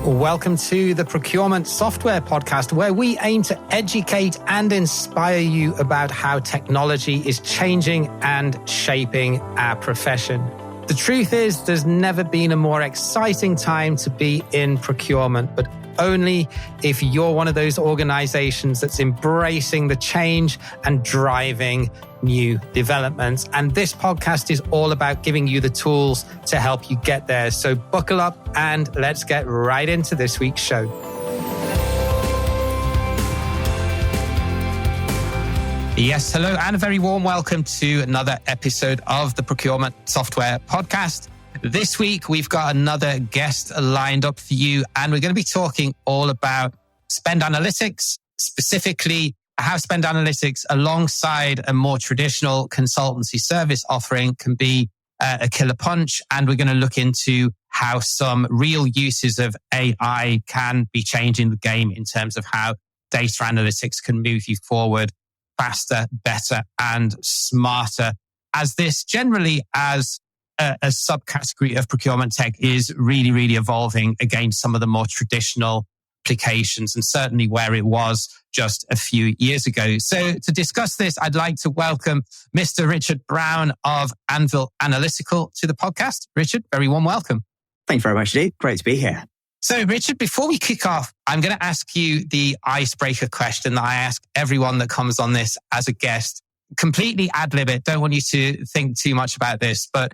Welcome to the Procurement Software Podcast, where we aim to educate and inspire you about how technology is changing and shaping our profession. The truth is, there's never been a more exciting time to be in procurement, but only if you're one of those organizations that's embracing the change and driving new developments. And this podcast is all about giving you the tools to help you get there. So buckle up and let's get right into this week's show. Yes, hello, and a very warm welcome to another episode of the Procurement Software Podcast. This week, we've got another guest lined up for you, and we're going to be talking all about spend analytics, specifically how spend analytics alongside a more traditional consultancy service offering can be a killer punch. And we're going to look into how some real uses of AI can be changing the game in terms of how data analytics can move you forward faster, better, and smarter. As this generally as a subcategory of procurement tech is really, really evolving against some of the more traditional applications and certainly where it was just a few years ago. So to discuss this, I'd like to welcome Mr. Richard Brown of Anvil Analytical to the podcast. Richard, very warm welcome. Thank you very much, Lee. Great to be here. So Richard, before we kick off, I'm going to ask you the icebreaker question that I ask everyone that comes on this as a guest. Completely ad lib it. Don't want you to think too much about this, but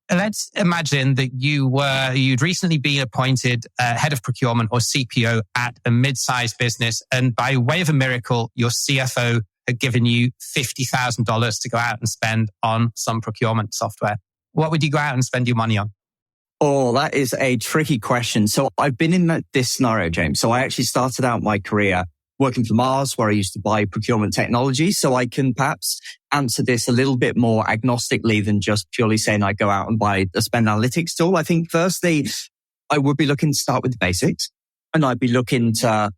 let's imagine that you'd recently been appointed head of procurement or CPO at a mid-sized business, and by way of a miracle, your CFO had given you $50,000 to go out and spend on some procurement software. What would you go out and spend your money on? Oh, that is a tricky question. So I've been in this scenario, James. So I actually started out my career working for Mars, where I used to buy procurement technology. So I can perhaps answer this a little bit more agnostically than just purely saying I go out and buy a spend analytics tool. I think firstly, I would be looking to start with the basics, and I'd be looking to,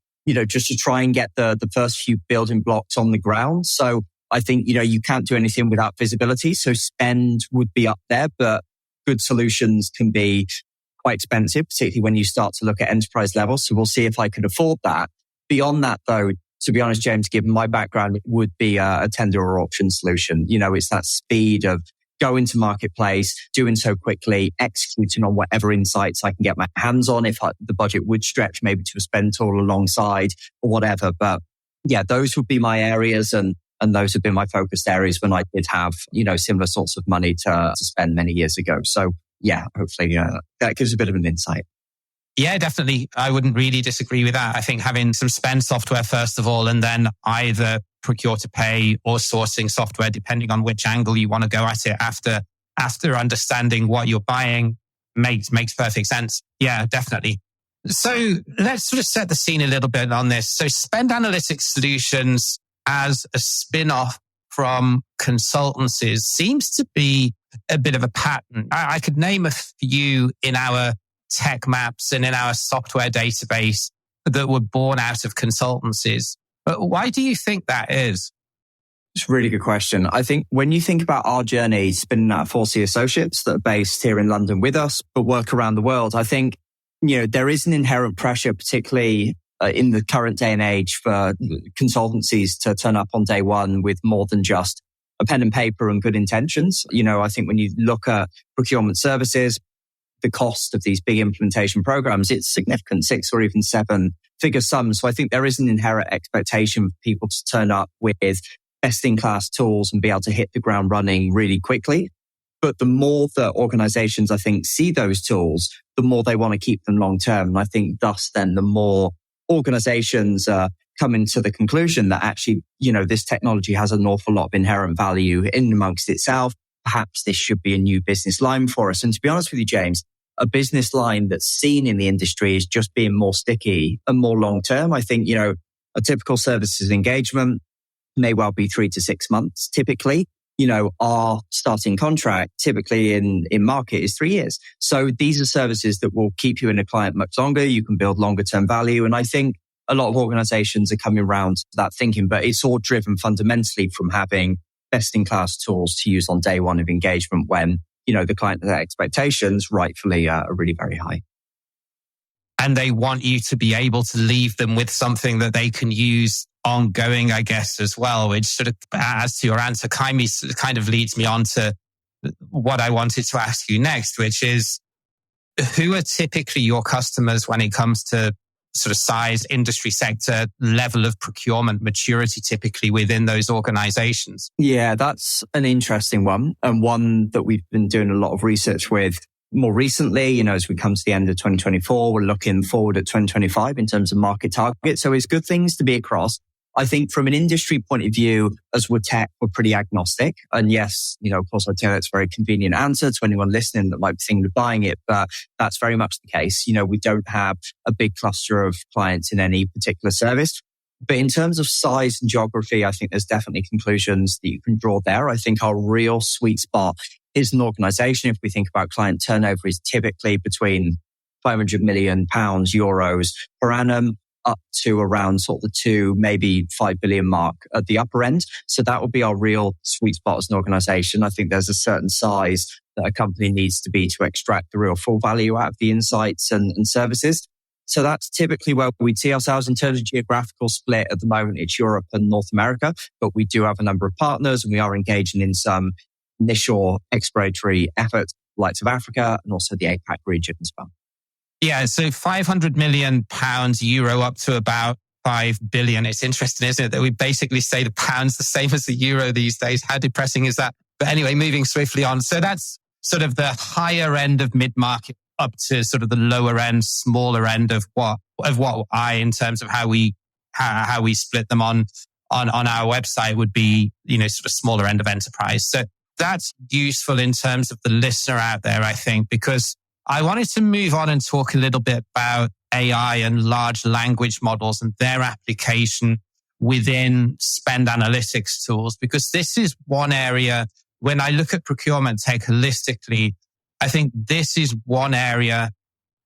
just to try and get the first few building blocks on the ground. So I think, you can't do anything without visibility. So spend would be up there, but good solutions can be quite expensive, particularly when you start to look at enterprise level. So we'll see if I could afford that. Beyond that, though, to be honest, James, given my background, it would be a tender or auction solution. It's that speed of going to marketplace, doing so quickly, executing on whatever insights I can get my hands on. If the budget would stretch maybe to a spend tool alongside or whatever. But yeah, those would be my areas, and those have been my focused areas when I did have, similar sorts of money to spend many years ago. So yeah, hopefully that gives a bit of an insight. Yeah, definitely. I wouldn't really disagree with that. I think having some spend software first of all, and then either procure to pay or sourcing software, depending on which angle you want to go at it after understanding what you're buying makes perfect sense. Yeah, definitely. So let's sort of set the scene a little bit on this. So spend analytics solutions as a spin-off from consultancies seems to be a bit of a pattern. I could name a few in our tech maps and in our software database that were born out of consultancies. But why do you think that is? It's a really good question. I think when you think about our journey spinning out of 4C Associates that are based here in London with us, but work around the world, I think, there is an inherent pressure, particularly in the current day and age, for consultancies to turn up on day one with more than just a pen and paper and good intentions. I think when you look at procurement services, the cost of these big implementation programs, it's significant, 6 or even 7-figure sums. So I think there is an inherent expectation for people to turn up with best-in-class tools and be able to hit the ground running really quickly. But the more that organizations, I think, see those tools, the more they want to keep them long-term. And I think thus then the more organizations coming to the conclusion that actually, this technology has an awful lot of inherent value in amongst itself. Perhaps this should be a new business line for us. And to be honest with you, James, a business line that's seen in the industry is just being more sticky and more long-term. I think, a typical services engagement may well be 3 to 6 months. Typically, our starting contract typically in market is 3 years. So these are services that will keep you in a client much longer. You can build longer term value. And I think a lot of organizations are coming around to that thinking, but it's all driven fundamentally from having best-in-class tools to use on day one of engagement when, the client expectations rightfully are really very high. and they want you to be able to leave them with something that they can use ongoing, I guess, as well, which sort of adds to your answer, kind of leads me on to what I wanted to ask you next, which is, who are typically your customers when it comes to sort of size, industry sector, level of procurement maturity typically within those organizations? Yeah, that's an interesting one, and one that we've been doing a lot of research with more recently. As we come to the end of 2024, we're looking forward at 2025 in terms of market targets. So it's good things to be across. I think from an industry point of view, as we're tech, we're pretty agnostic. And yes, of course, I'd say that's a very convenient answer to anyone listening that might be thinking of buying it, but that's very much the case. We don't have a big cluster of clients in any particular service. But in terms of size and geography, I think there's definitely conclusions that you can draw there. I think our real sweet spot is an organization. If we think about client turnover, is typically between 500 million pounds, euros per annum, up to around sort of the 2, maybe 5 billion mark at the upper end. So that would be our real sweet spot as an organization. I think there's a certain size that a company needs to be to extract the real full value out of the insights and services. So that's typically where we see ourselves in terms of geographical split. At the moment, it's Europe and North America, but we do have a number of partners, and we are engaging in some initial exploratory efforts, like of Africa and also the APAC region as well. Yeah, so 500 million pounds, euro, up to about 5 billion. It's interesting, isn't it, that we basically say the pound's the same as the euro these days. How depressing is that? But anyway, moving swiftly on. So that's sort of the higher end of mid-market up to sort of the lower end, smaller end of what in terms of how we split them on our website would be, sort of smaller end of enterprise. So that's useful in terms of the listener out there, I think, because I wanted to move on and talk a little bit about AI and large language models and their application within spend analytics tools, because this is one area, when I look at procurement tech holistically, I think this is one area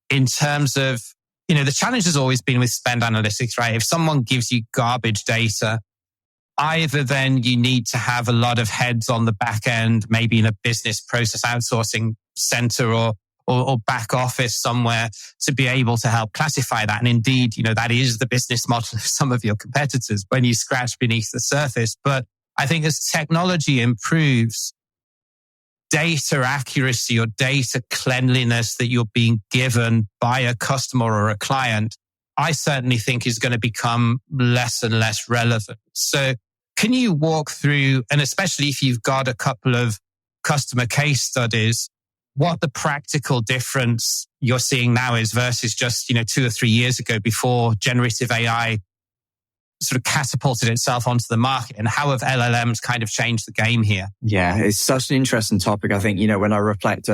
in terms of, the challenge has always been with spend analytics, right? If someone gives you garbage data, either then you need to have a lot of heads on the back end, maybe in a business process outsourcing center or back office somewhere, to be able to help classify that. And indeed, that is the business model of some of your competitors when you scratch beneath the surface. But I think as technology improves, data accuracy or data cleanliness that you're being given by a customer or a client, I certainly think is going to become less and less relevant. So can you walk through, and especially if you've got a couple of customer case studies, what the practical difference you're seeing now is versus just, 2 or 3 years ago before generative AI sort of catapulted itself onto the market, and how have LLMs kind of changed the game here? Yeah, it's such an interesting topic. I think, when I reflect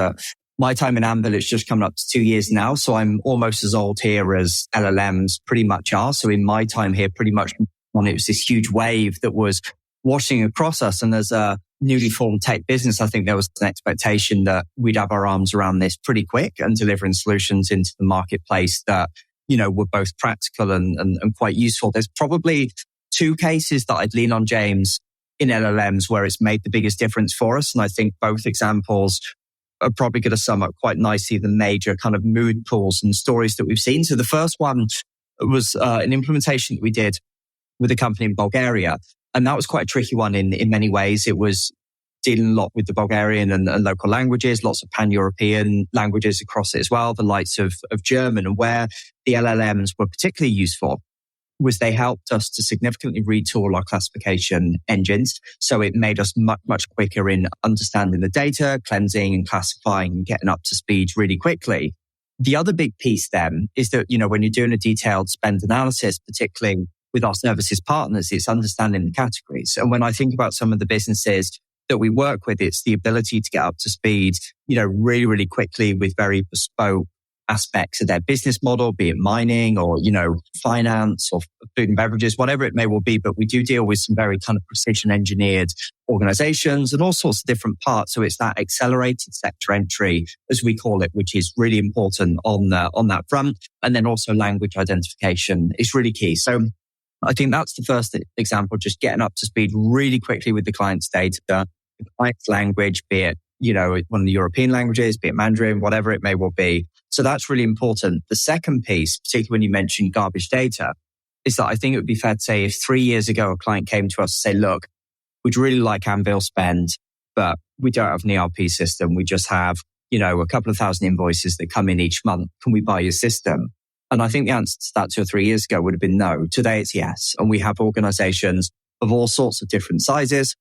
my time in Anvil, it's just coming up to 2 years now. So I'm almost as old here as LLMs pretty much are. So in my time here, pretty much when it was this huge wave that was washing across us. And as a newly formed tech business, I think there was an expectation that we'd have our arms around this pretty quick and delivering solutions into the marketplace that, were both practical and quite useful. There's probably 2 cases that I'd lean on, James, in LLMs where it's made the biggest difference for us. And I think both examples are probably going to sum up quite nicely the major kind of mood pools and stories that we've seen. So the first one was an implementation that we did with a company in Bulgaria. And that was quite a tricky one in many ways. It was dealing a lot with the Bulgarian and local languages, lots of pan-European languages across it as well, the likes of German. And where the LLMs were particularly useful was they helped us to significantly retool our classification engines. So it made us much, much quicker in understanding the data, cleansing and classifying and getting up to speed really quickly. The other big piece then is that, when you're doing a detailed spend analysis, particularly with our services partners, it's understanding the categories. And when I think about some of the businesses that we work with, it's the ability to get up to speed, really, really quickly with very bespoke aspects of their business model, be it mining or, finance or food and beverages, whatever it may well be. But we do deal with some very kind of precision engineered organizations and all sorts of different parts. So it's that accelerated sector entry, as we call it, which is really important on that front. And then also language identification is really key. So I think that's the first example, just getting up to speed really quickly with the client's data, the client's language, be it, one of the European languages, be it Mandarin, whatever it may well be. So that's really important. The second piece, particularly when you mentioned garbage data, is that I think it would be fair to say if 3 years ago a client came to us to say, look, we'd really like Anvil spend, but we don't have an ERP system. We just have, a couple of thousand invoices that come in each month. Can we buy your system? And I think the answer to that 2 or 3 years ago would have been no. Today it's yes. And we have organizations of all sorts of different sizes,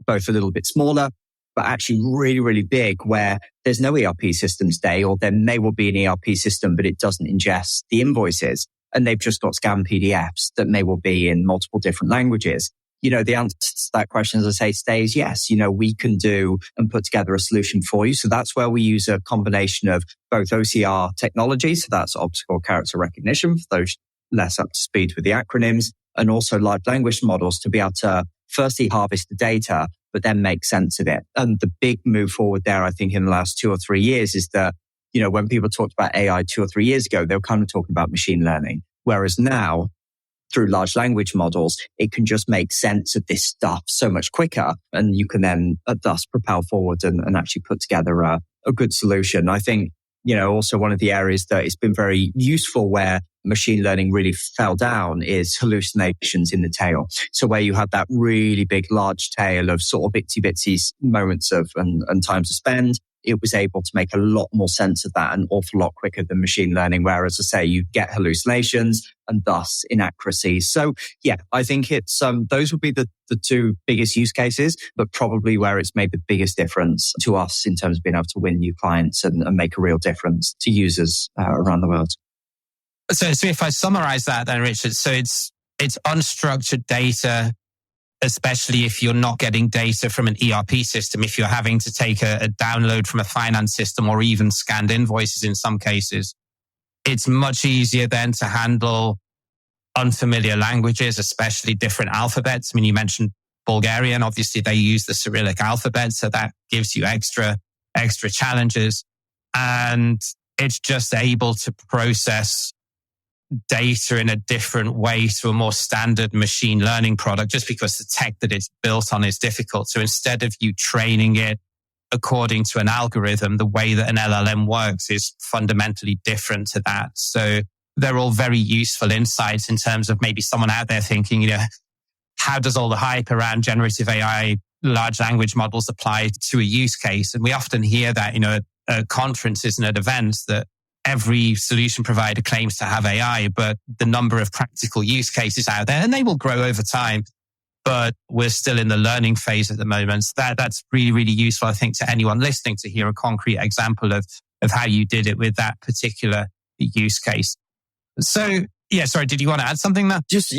both a little bit smaller, but actually really, really big, where there's no ERP system today, or there may well be an ERP system, but it doesn't ingest the invoices. And they've just got scanned PDFs that may well be in multiple different languages. The answer to that question, as I say, today is yes. We can do and put together a solution for you. So that's where we use a combination of both OCR technology. So that's optical character recognition for those less up to speed with the acronyms, and also large language models to be able to firstly harvest the data, but then make sense of it. And the big move forward there, I think, in the last 2 or 3 years is that, when people talked about AI 2 or 3 years ago, they were kind of talking about machine learning. Whereas now, through large language models, it can just make sense of this stuff so much quicker. And you can then thus propel forward and actually put together a good solution. I think, also one of the areas that it's been very useful where machine learning really fell down is hallucinations in the tail. So where you had that really big, large tail of sort of itsy moments of and times to spend, it was able to make a lot more sense of that an awful lot quicker than machine learning, where, as I say, you get hallucinations and thus inaccuracies. So yeah, I think it's those would be the two biggest use cases, but probably where it's made the biggest difference to us in terms of being able to win new clients and make a real difference to users around the world. So if I summarize that then, Richard, so it's unstructured data, especially if you're not getting data from an ERP system, if you're having to take a download from a finance system or even scanned invoices in some cases. It's much easier then to handle unfamiliar languages, especially different alphabets. I mean, you mentioned Bulgarian. Obviously, they use the Cyrillic alphabet, so that gives you extra challenges. And it's just able to process data in a different way to a more standard machine learning product, just because the tech that it's built on is difficult. So instead of you training it according to an algorithm, the way that an LLM works is fundamentally different to that. So they're all very useful insights in terms of maybe someone out there thinking, how does all the hype around generative AI, large language models apply to a use case? And we often hear that, at conferences and at events, that every solution provider claims to have AI, but the number of practical use cases out there, and they will grow over time, but we're still in the learning phase at the moment. So that's really, really useful, I think, to anyone listening to hear a concrete example of how you did it with that particular use case. So, yeah, sorry, did you want to add something there? Just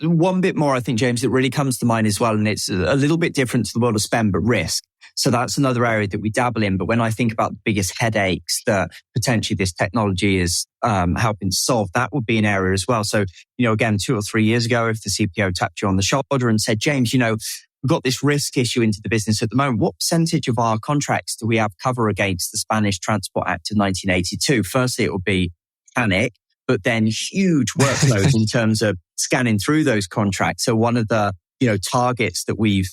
one bit more, I think, James, that really comes to mind as well. And it's a little bit different to the world of spend, but risk. So that's another area that we dabble in. But when I think about the biggest headaches that potentially this technology is helping to solve, that would be an area as well. So, again, 2 or 3 years ago, if the CPO tapped you on the shoulder and said, James, we've got this risk issue into the business at the moment. What percentage of our contracts do we have cover against the Spanish Transport Act of 1982? Firstly, it would be panic, but then huge workloads in terms of scanning through those contracts. So one of the targets that we've,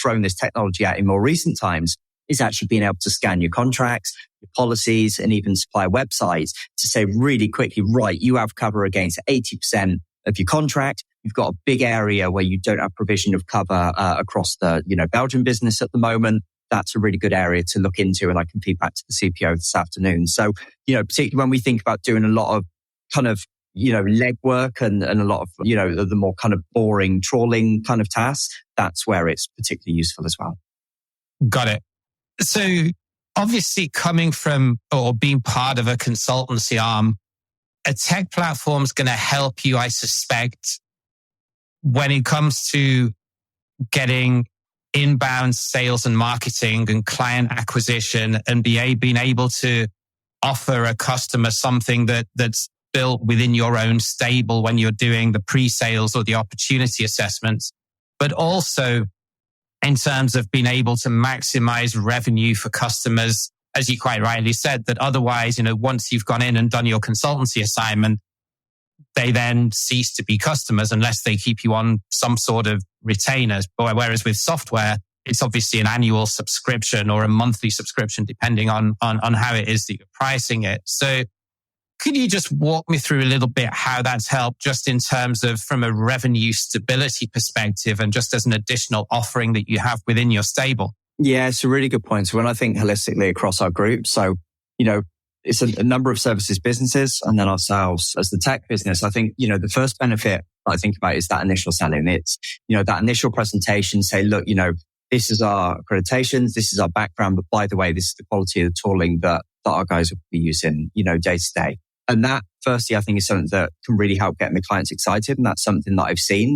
thrown this technology at in more recent times is actually being able to scan your contracts, your policies, and even supplier websites to say really quickly, right, you have cover against 80% of your contract. You've got a big area where you don't have provision of cover across the, Belgian business at the moment. That's a really good area to look into, and I can feed back to the CPO this afternoon. So, particularly when we think about doing a lot of kind of legwork and a lot of, the more kind of boring trawling kind of tasks, that's where it's particularly useful as well. Got it. So obviously coming from or being part of a consultancy arm, a tech platform is going to help you, I suspect, when it comes to getting inbound sales and marketing and client acquisition and being able to offer a customer something that's built within your own stable when you're doing the pre-sales or the opportunity assessments, but also in terms of being able to maximize revenue for customers, as you quite rightly said, that otherwise, once you've gone in and done your consultancy assignment, they then cease to be customers unless they keep you on some sort of retainers. Whereas with software, it's obviously an annual subscription or a monthly subscription, depending on how it is that you're pricing it. So could you just walk me through a little bit how that's helped just in terms of from a revenue stability perspective and just as an additional offering that you have within your stable? Yeah, it's a really good point. So when I think holistically across our group, so, it's a number of services businesses and then ourselves as the tech business. I think, the first benefit that I think about is that initial selling. It's, that initial presentation, say, look, this is our accreditations, this is our background, but by the way, this is the quality of the tooling that our guys will be using, day to day. And that, firstly, I think is something that can really help getting the clients excited. And that's something that I've seen.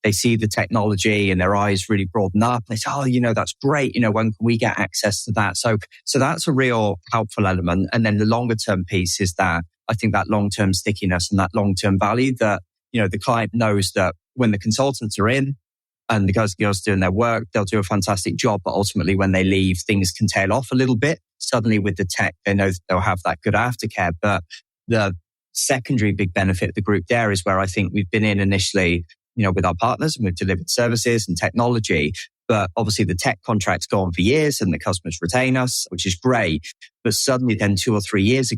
They see the technology and their eyes really broaden up. They say, oh, that's great. When can we get access to that? So that's a real helpful element. And then the longer term piece is that I think that long-term stickiness and that long-term value that, the client knows that when the consultants are in and the guys and girls doing their work, they'll do a fantastic job. But ultimately, when they leave, things can tail off a little bit. Suddenly with the tech, they know that they'll have that good aftercare. But the secondary big benefit of the group there is where I think we've been in initially, with our partners and we've delivered services and technology. But obviously the tech contracts go on for years and the customers retain us, which is great. But suddenly then 2 or 3 years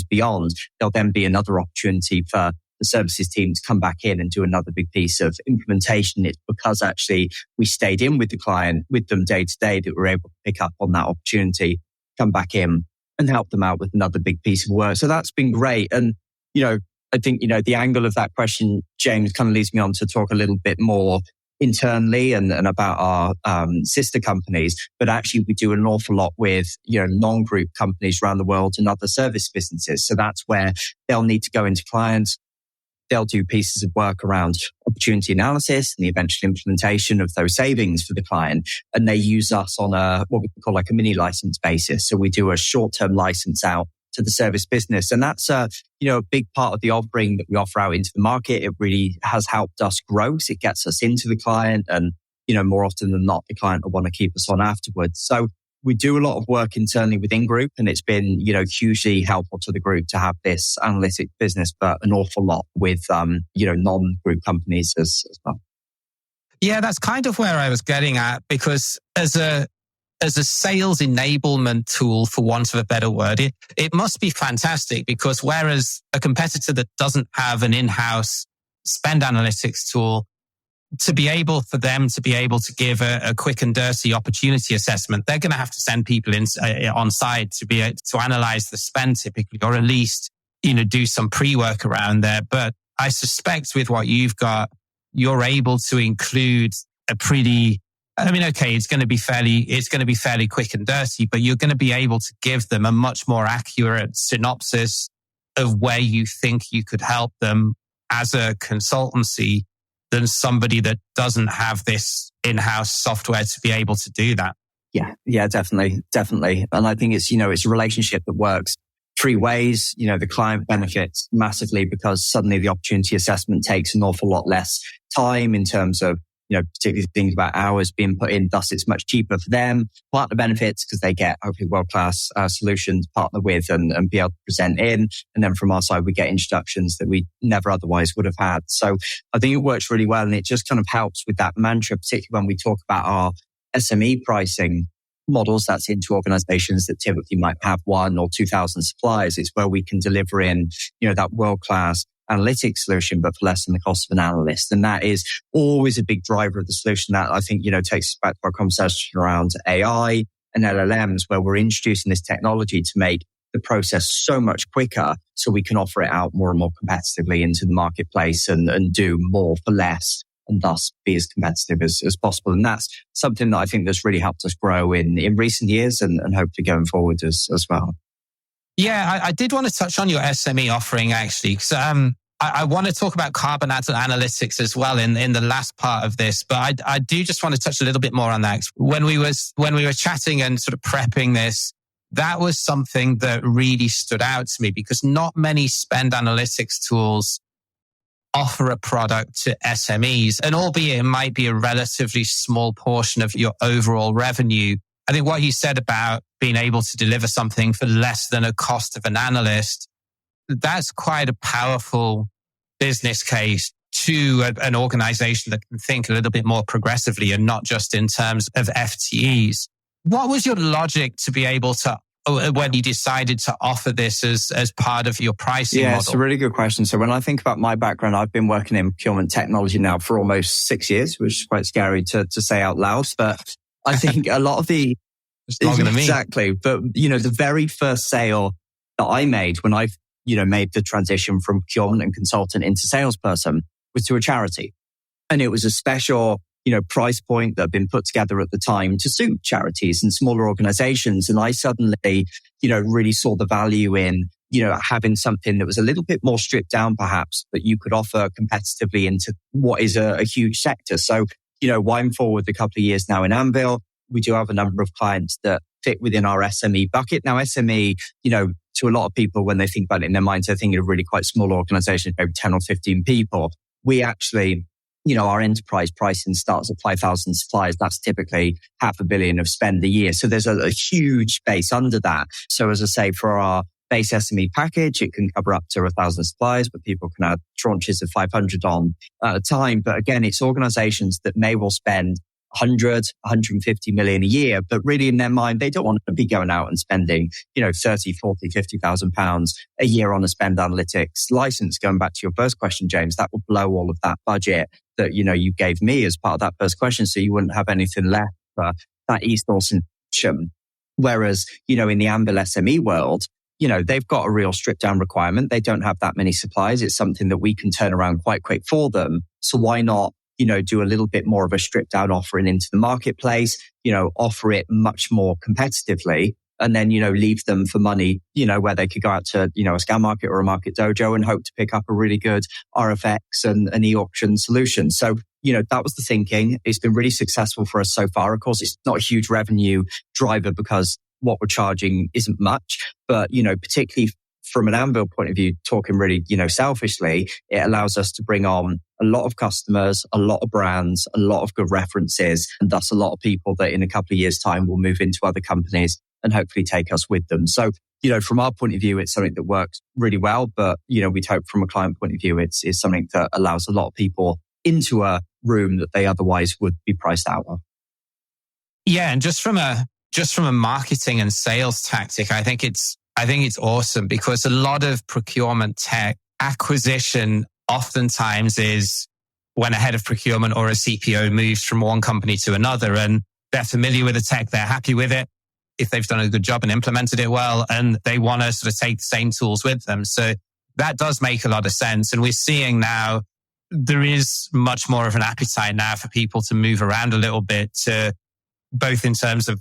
beyond, there'll then be another opportunity for the services team to come back in and do another big piece of implementation. It's because actually we stayed in with the client, with them day to day, that we're able to pick up on that opportunity, come back in and help them out with another big piece of work. So that's been great. And, I think, the angle of that question, James, kind of leads me on to talk a little bit more internally and about our sister companies. But actually, we do an awful lot with, non-group companies around the world and other service businesses. So that's where they'll need to go into clients. They'll do pieces of work around opportunity analysis and the eventual implementation of those savings for the client. And they use us on what we call like a mini license basis. So we do a short-term license out to the service business. And that's a big part of the offering that we offer out into the market. It really has helped us grow. So it gets us into the client and, more often than not, the client will want to keep us on afterwards. So we do a lot of work internally within group, and it's been, hugely helpful to the group to have this analytic business, but an awful lot with, non-group companies as well. Yeah, that's kind of where I was getting at, because as a sales enablement tool, for want of a better word, it must be fantastic, because whereas a competitor that doesn't have an in-house spend analytics tool, to be able to give a quick and dirty opportunity assessment, they're going to have to send people in on site to be able to analyze the spend typically, or at least, do some pre-work around there. But I suspect with what you've got, you're able to include it's going to be fairly quick and dirty, but you're going to be able to give them a much more accurate synopsis of where you think you could help them as a consultancy than somebody that doesn't have this in-house software to be able to do that. Yeah, definitely. And I think it's, it's a relationship that works 3 ways. The client benefits massively because suddenly the opportunity assessment takes an awful lot less time in terms of, particularly things about hours being put in. Thus, it's much cheaper for them. Partner benefits because they get hopefully world-class solutions to partner with and be able to present in. And then from our side, we get introductions that we never otherwise would have had. So I think it works really well. And it just kind of helps with that mantra, particularly when we talk about our SME pricing models. That's into organizations that typically might have 1 or 2,000 suppliers. It's where we can deliver in, that world-class analytics solution, but for less than the cost of an analyst. And that is always a big driver of the solution that I think, takes us back to our conversation around AI and LLMs, where we're introducing this technology to make the process so much quicker so we can offer it out more and more competitively into the marketplace and do more for less and thus be as competitive as possible. And that's something that I think that's really helped us grow in recent years and hopefully going forward as well. Yeah, I did want to touch on your SME offering actually, because I want to talk about carbon analytics as well in the last part of this, but I do just want to touch a little bit more on that. When we were chatting and sort of prepping this, that was something that really stood out to me, because not many spend analytics tools offer a product to SMEs, and albeit it might be a relatively small portion of your overall revenue. I think what you said about being able to deliver something for less than a cost of an analyst, that's quite a powerful business case to an organization that can think a little bit more progressively and not just in terms of FTEs. What was your logic to be able to, when you decided to offer this as part of your pricing model? Yeah, it's a really good question. So when I think about my background, I've been working in procurement technology now for almost 6 years, which is quite scary to say out loud. But I think a lot of the... It's longer than me. Exactly. But, the very first sale that I made when I, made the transition from procurement and consultant into salesperson was to a charity. And it was a special, price point that had been put together at the time to suit charities and smaller organizations. And I suddenly, really saw the value in, having something that was a little bit more stripped down, perhaps, that you could offer competitively into what is a huge sector. So, I'm forward a couple of years now in Anvil. We do have a number of clients that fit within our SME bucket. Now, SME, to a lot of people, when they think about it in their minds, they're thinking of really quite small organizations, maybe 10 or 15 people. We actually, our enterprise pricing starts at 5,000 suppliers. That's typically $500 million of spend a year. So there's a huge space under that. So as I say, for our base SME package, it can cover up to 1,000 suppliers, but people can add tranches of 500 on at a time. But again, it's organizations that may well spend 100, 150 million a year, but really in their mind, they don't want to be going out and spending, 30, 40, 50,000 pounds a year on a spend analytics license. Going back to your first question, James, that will blow all of that budget that, you gave me as part of that first question. So you wouldn't have anything left for that e-source function. Whereas, in the Anvil SME world, they've got a real stripped down requirement. They don't have that many suppliers. It's something that we can turn around quite quick for them. So why not, do a little bit more of a stripped down offering into the marketplace, offer it much more competitively, and then, leave them for money, where they could go out to, a scan market or a market dojo and hope to pick up a really good RFX and an e-auction solution. So, that was the thinking. It's been really successful for us so far. Of course, it's not a huge revenue driver because what we're charging isn't much, but, particularly from an Anvil point of view, talking really, selfishly, it allows us to bring on a lot of customers, a lot of brands, a lot of good references, and thus a lot of people that in a couple of years' time will move into other companies and hopefully take us with them. So, from our point of view, it's something that works really well, but, we'd hope from a client point of view, it's something that allows a lot of people into a room that they otherwise would be priced out of. Yeah. And just from a marketing and sales tactic, I think it's awesome because a lot of procurement tech acquisition oftentimes is when a head of procurement or a CPO moves from one company to another and they're familiar with the tech, they're happy with it, if they've done a good job and implemented it well, and they want to sort of take the same tools with them. So that does make a lot of sense. And we're seeing now there is much more of an appetite now for people to move around a little bit, to both in terms of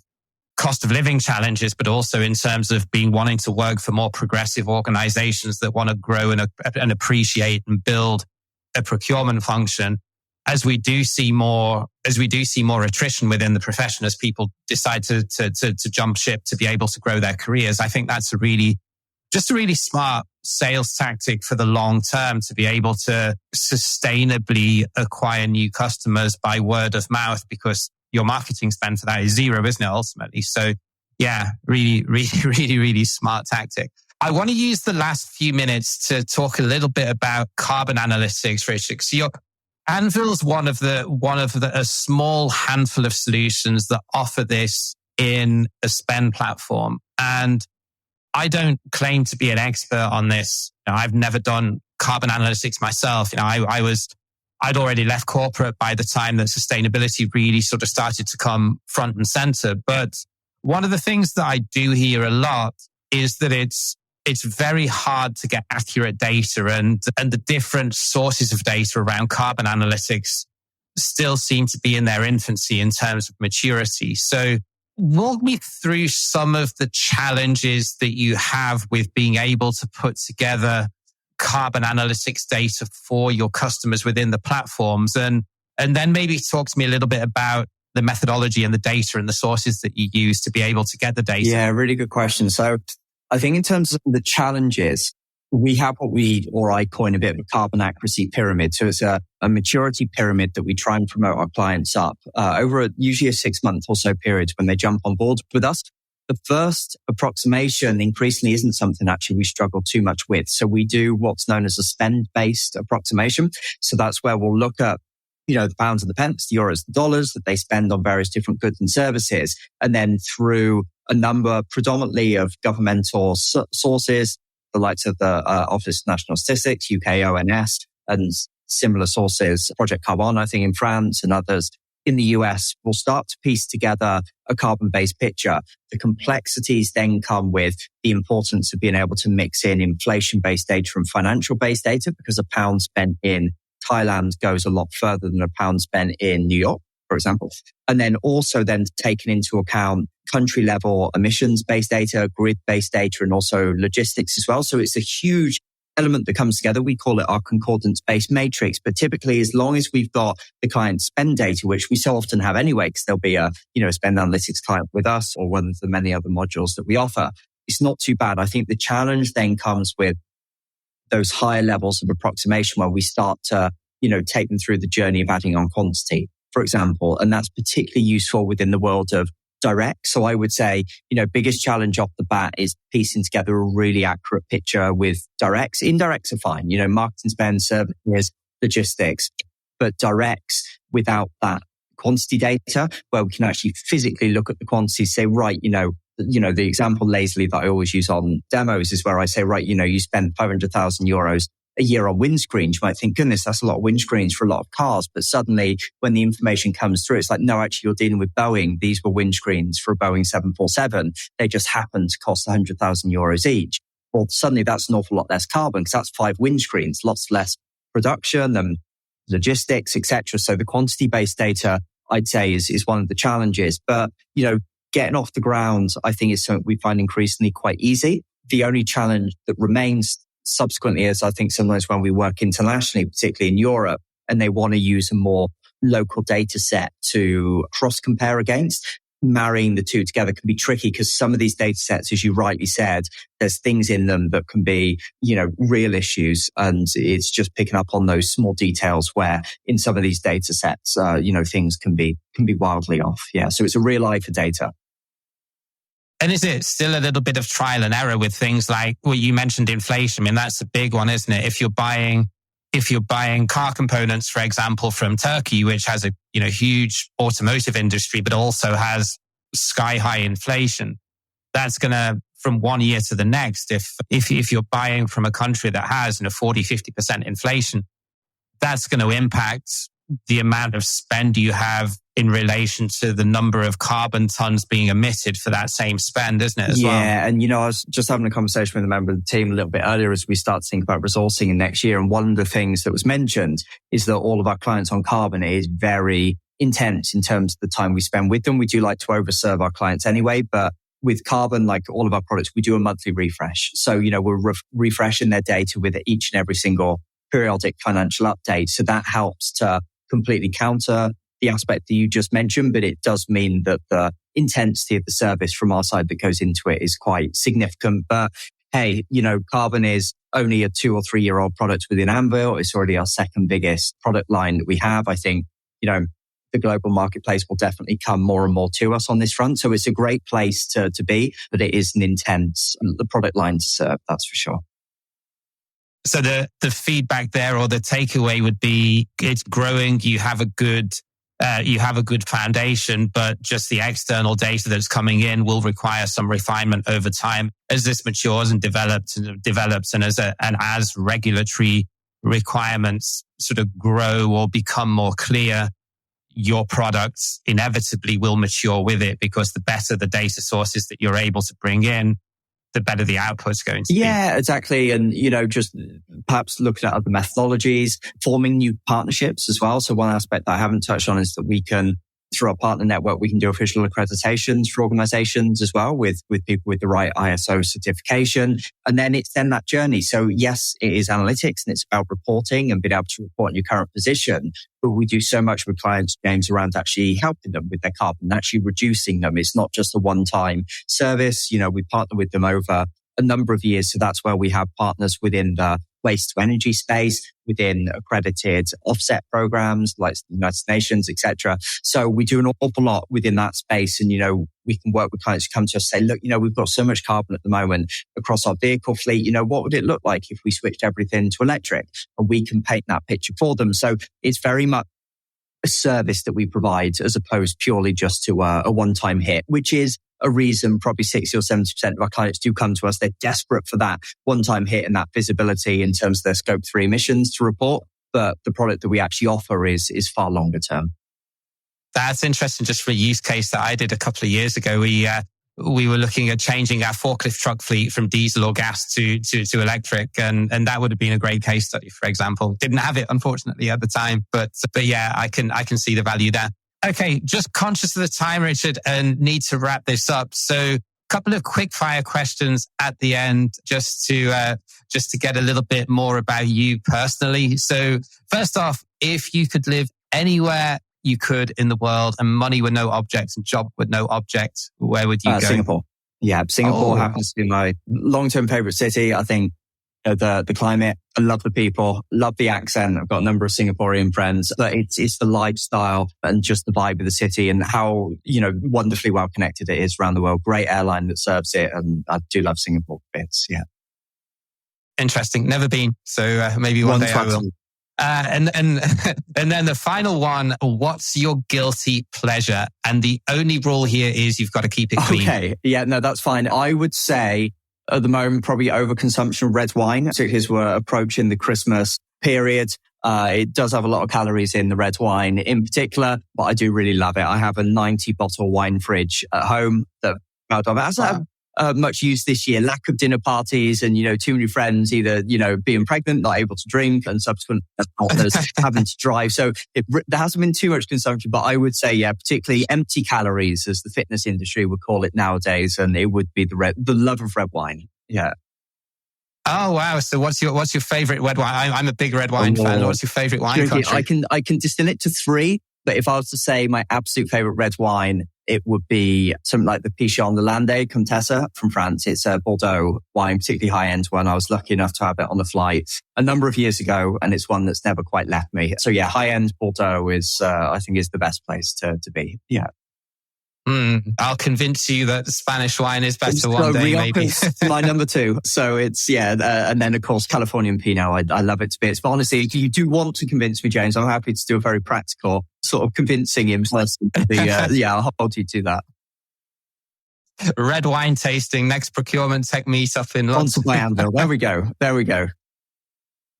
cost of living challenges, but also in terms of wanting to work for more progressive organizations that want to grow and appreciate and build a procurement function. As we do see more attrition within the profession, as people decide to jump ship to be able to grow their careers, I think that's a really smart sales tactic for the long term, to be able to sustainably acquire new customers by word of mouth, because your marketing spend for that is zero, isn't it, ultimately? So yeah, really smart tactic. I want to use the last few minutes to talk a little bit about carbon analytics, Richard. So Anvil's one of a small handful of solutions that offer this in a spend platform. And I don't claim to be an expert on this. I've never done carbon analytics myself. I'd already left corporate by the time that sustainability really sort of started to come front and center. But one of the things that I do hear a lot is that it's very hard to get accurate data, and the different sources of data around carbon analytics still seem to be in their infancy in terms of maturity. So walk me through some of the challenges that you have with being able to put together carbon analytics data for your customers within the platforms, and then maybe talk to me a little bit about the methodology and the data and the sources that you use to be able to get the data. Yeah, really good question. So I think in terms of the challenges, we have what I coin a bit of a carbon accuracy pyramid. So it's a maturity pyramid that we try and promote our clients up over usually a 6-month or so period when they jump on board with us. the first approximation increasingly isn't something actually we struggle too much with. So we do what's known as a spend-based approximation. So that's where we'll look at, the pounds and the pence, the euros, the dollars that they spend on various different goods and services. And then through a number predominantly of governmental sources, the likes of the Office of National Statistics, UK ONS, and similar sources, Project Carbon, I think in France and others in the US, will start to piece together a carbon-based picture. The complexities then come with the importance of being able to mix in inflation-based data and financial-based data, because a pound spent in Thailand goes a lot further than a pound spent in New York, for example. And then also then taking into account country level emissions-based data, grid-based data, and also logistics as well. So it's a huge element that comes together. We call it our concordance-based matrix. But typically, as long as we've got the client spend data, which we so often have anyway, because there'll be a spend analytics client with us or one of the many other modules that we offer, it's not too bad. I think the challenge then comes with those higher levels of approximation where we start to take them through the journey of adding on quantity, for example. And that's particularly useful within the world of direct. So I would say, biggest challenge off the bat is piecing together a really accurate picture with directs. Indirects are fine, marketing spend, services, logistics, but directs without that quantity data where we can actually physically look at the quantities, say, right, the example lazily that I always use on demos is where I say, right, you spend 500,000 euros a year on windscreens. You might think, goodness, that's a lot of windscreens for a lot of cars. But suddenly when the information comes through, it's like, no, actually you're dealing with Boeing. These were windscreens for a Boeing 747. They just happen to cost 100,000 euros each. Well, suddenly that's an awful lot less carbon because that's 5 windscreens, lots less production and logistics, etc. So the quantity-based data, I'd say, is one of the challenges. But, getting off the ground, I think, is something we find increasingly quite easy. The only challenge that remains subsequently is, I think, sometimes when we work internationally, particularly in Europe, and they want to use a more local data set to cross-compare against, marrying the two together can be tricky because some of these data sets, as you rightly said, there's things in them that can be, real issues. And it's just picking up on those small details where in some of these data sets, things can be wildly off. Yeah. So it's a real eye for data. And is it still a little bit of trial and error with things like, well, you mentioned inflation. I mean, that's a big one, isn't it? If you're buying car components, for example, from Turkey, which has a huge automotive industry, but also has sky high inflation, that's going to, from one year to the next, if you're buying from a country that has 40, 50% inflation, that's going to impact the amount of spend you have in relation to the number of carbon tons being emitted for that same spend, isn't it, as well? Yeah, and I was just having a conversation with a member of the team a little bit earlier as we start to think about resourcing in next year. And one of the things that was mentioned is that all of our clients on carbon is very intense in terms of the time we spend with them. We do like to overserve our clients anyway, but with carbon, like all of our products, we do a monthly refresh. So, we're refreshing their data with each and every single periodic financial update. So that helps to completely counter the aspect that you just mentioned, but it does mean that the intensity of the service from our side that goes into it is quite significant. But hey, carbon is only a 2 or 3 year old product within Anvil. It's already our second biggest product line that we have. I think, the global marketplace will definitely come more and more to us on this front. So it's a great place to be, but it is an intense product line to serve. That's for sure. So the feedback there or the takeaway would be it's growing. You have a good foundation, but just the external data that's coming in will require some refinement over time as this matures and develops and as regulatory requirements sort of grow or become more clear, your products inevitably will mature with it, because the better the data sources that you're able to bring in, the better the output's going to be. Yeah, exactly. And, just perhaps looking at other methodologies, forming new partnerships as well. So one aspect that I haven't touched on is that we can, through our partner network, we can do official accreditations for organizations as well with people with the right ISO certification. And then it's then that journey. So yes, it is analytics and it's about reporting and being able to report on your current position. But we do so much with clients, James, around actually helping them with their carbon, actually reducing them. It's not just a one-time service. We partner with them over a number of years. So that's where we have partners within the waste to energy space, within accredited offset programs like the United Nations, etc. So we do an awful lot within that space. And, we can work with clients who come to us and say, look, we've got so much carbon at the moment across our vehicle fleet. What would it look like if we switched everything to electric? And we can paint that picture for them. So it's very much a service that we provide as opposed purely just to a one-time hit, which is a reason probably 60 or 70% of our clients do come to us. They're desperate for that one-time hit and that visibility in terms of their scope 3 emissions to report. But the product that we actually offer is far longer term. That's interesting. Just for a use case that I did a couple of years ago, we were looking at changing our forklift truck fleet from diesel or gas to electric. And that would have been a great case study, for example. Didn't have it, unfortunately, at the time. But yeah, I can see the value there. Okay, just conscious of the time, Richard, and need to wrap this up. So a couple of quick fire questions at the end, just to get a little bit more about you personally. So first off, if you could live anywhere you could in the world and money were no object and job were no object, where would you go? Singapore. Yeah, Singapore happens to be my long-term favorite city. I think the climate, I love the people, love the accent. I've got a number of Singaporean friends. But it's the lifestyle and just the vibe of the city and how, wonderfully well connected it is around the world. Great airline that serves it. And I do love Singapore bits. Yeah. Interesting. Never been. So maybe one day I will. And then the final one, what's your guilty pleasure? And the only rule here is you've got to keep it clean. Okay. Yeah, no, that's fine. I would say at the moment, probably overconsumption of red wine, particularly as we're approaching the Christmas period. It does have a lot of calories in the red wine in particular, but I do really love it. I have a 90 bottle wine fridge at home that hasn't much use this year. Lack of dinner parties and, too many friends either, being pregnant, not able to drink and subsequent partners having to drive. So there hasn't been too much consumption, but I would say, yeah, particularly empty calories as the fitness industry would call it nowadays. And it would be the love of red wine. Yeah. Oh, wow. So what's your favorite red wine? I'm a big red wine fan. What's your favorite wine country? I can distill it to 3, but if I was to say my absolute favorite red wine, it would be something like the Pichon Lalande Comtesse from France. It's a Bordeaux wine, particularly high-end one. I was lucky enough to have it on a flight a number of years ago, and it's one that's never quite left me. So yeah, high-end Bordeaux is, I think, is the best place to be. Yeah. I'll convince you that Spanish wine is better one day, maybe. My number 2. So it's, and then of course, Californian Pinot. I love it to bits. But honestly, if you do want to convince me, James, I'm happy to do a very practical sort of convincing him. I'll hold you to that. Red wine tasting, next procurement tech meetup in London. On to my Anvil. There we go.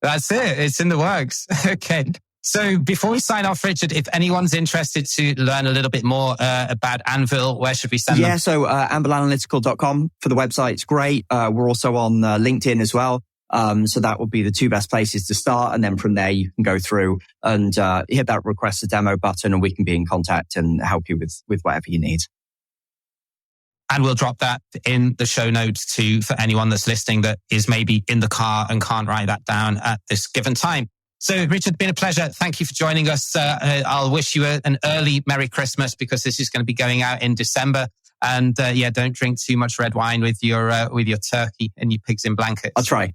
That's it. It's in the works. Okay. So before we sign off, Richard, if anyone's interested to learn a little bit more about Anvil, where should we send them? Yeah, so anvilanalytical.com for the website. It's great. We're also on LinkedIn as well. So that would be the 2 best places to start. And then from there, you can go through and hit that request a demo button and we can be in contact and help you with whatever you need. And we'll drop that in the show notes too for anyone that's listening that is maybe in the car and can't write that down at this given time. So, Richard, been a pleasure. Thank you for joining us. I'll wish you an early Merry Christmas because this is going to be going out in December. And don't drink too much red wine with your turkey and your pigs in blankets. I'll try.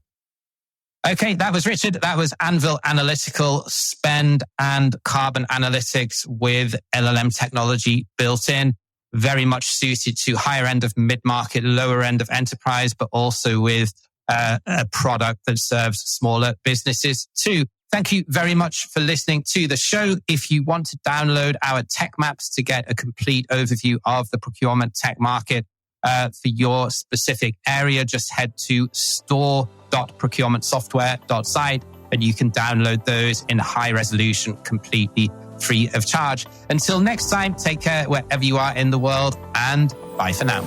Okay, that was Richard. That was Anvil Analytical, spend and carbon analytics with LLM technology built in. Very much suited to higher end of mid-market, lower end of enterprise, but also with a product that serves smaller businesses too. Thank you very much for listening to the show. If you want to download our tech maps to get a complete overview of the procurement tech market for your specific area, just head to store.procurementsoftware.site and you can download those in high resolution, completely free of charge. Until next time, take care wherever you are in the world and bye for now.